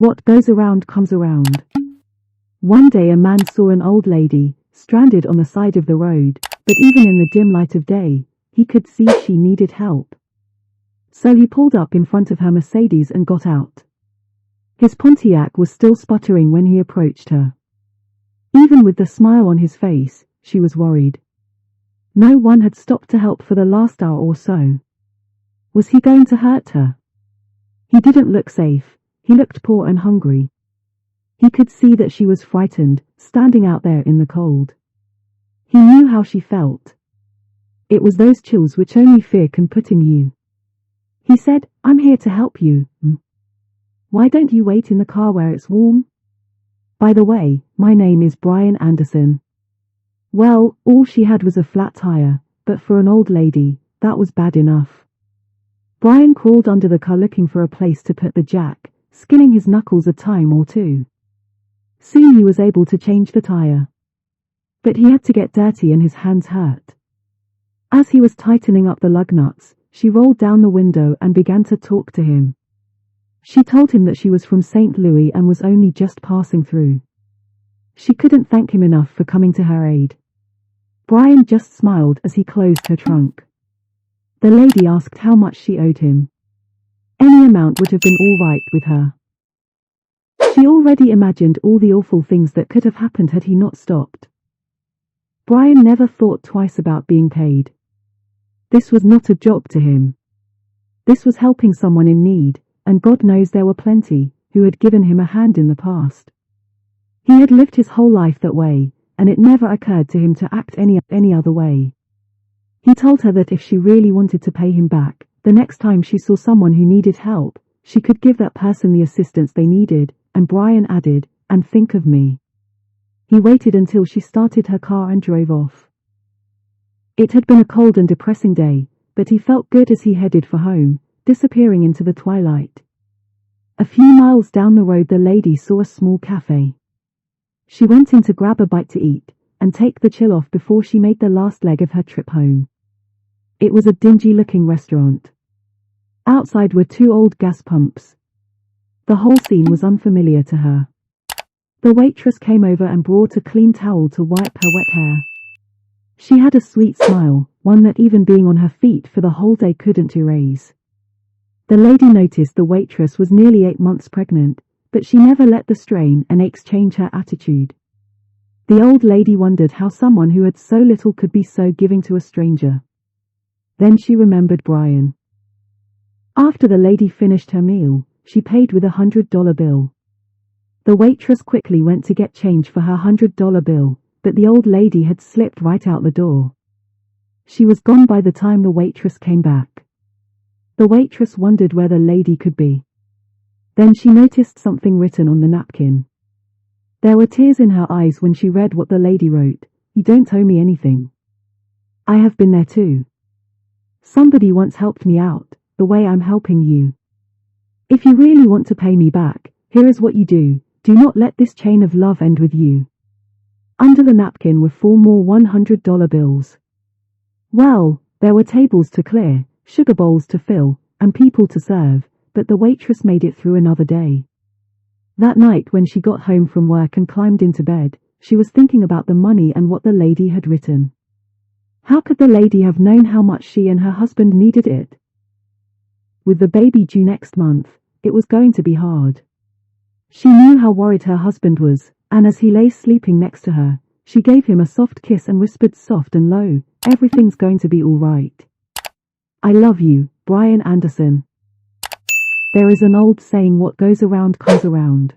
What goes around comes around. One day a man saw an old lady, stranded on the side of the road, but even in the dim light of day, he could see she needed help. So he pulled up in front of her Mercedes and got out. His Pontiac was still sputtering when he approached her. Even with the smile on his face, she was worried. No one had stopped to help for the last hour or so. Was he going to hurt her? He didn't look safe. He looked poor and hungry. He could see that she was frightened, standing out there in the cold. He knew how she felt. It was those chills which only fear can put in you. He said, "I'm here to help you. Why don't you wait in the car where it's warm? By the way, my name is Brian Anderson." Well, all she had was a flat tire, but for an old lady, that was bad enough. Brian crawled under the car looking for a place to put the jack, skinning his knuckles a time or two. Soon he was able to change the tire. But he had to get dirty and his hands hurt. As he was tightening up the lug nuts, she rolled down the window and began to talk to him. She told him that she was from St. Louis and was only just passing through. She couldn't thank him enough for coming to her aid. Brian just smiled as he closed her trunk. The lady asked how much she owed him. Any amount would have been all right with her. She already imagined all the awful things that could have happened had he not stopped. Brian never thought twice about being paid. This was not a job to him. This was helping someone in need, and God knows there were plenty who had given him a hand in the past. He had lived his whole life that way, and it never occurred to him to act any other way. He told her that if she really wanted to pay him back, the next time she saw someone who needed help, she could give that person the assistance they needed, and Brian added, "And think of me." He waited until she started her car and drove off. It had been a cold and depressing day, but he felt good as he headed for home, disappearing into the twilight. A few miles down the road the lady saw a small cafe. She went in to grab a bite to eat, and take the chill off before she made the last leg of her trip home. It was a dingy-looking restaurant. Outside were two old gas pumps. The whole scene was unfamiliar to her. The waitress came over and brought a clean towel to wipe her wet hair. She had a sweet smile, one that even being on her feet for the whole day couldn't erase. The lady noticed the waitress was nearly 8 months pregnant, but she never let the strain and aches change her attitude. The old lady wondered how someone who had so little could be so giving to a stranger. Then she remembered Brian. After the lady finished her meal, she paid with a $100 bill. The waitress quickly went to get change for her $100 bill, but the old lady had slipped right out the door. She was gone by the time the waitress came back. The waitress wondered where the lady could be. Then she noticed something written on the napkin. There were tears in her eyes when she read what the lady wrote. "You don't owe me anything. I have been there too. Somebody once helped me out, the way I'm helping you. If you really want to pay me back, here is what you do. Do not let this chain of love end with you." Under the napkin were 4 more $100 bills. Well, there were tables to clear, sugar bowls to fill, and people to serve, but the waitress made it through another day. That night when she got home from work and climbed into bed, she was thinking about the money and what the lady had written. How could the lady have known how much she and her husband needed it? With the baby due next month, it was going to be hard. She knew how worried her husband was, and as he lay sleeping next to her, she gave him a soft kiss and whispered soft and low, "Everything's going to be all right. I love you, Brian Anderson." There is an old saying, what goes around comes around.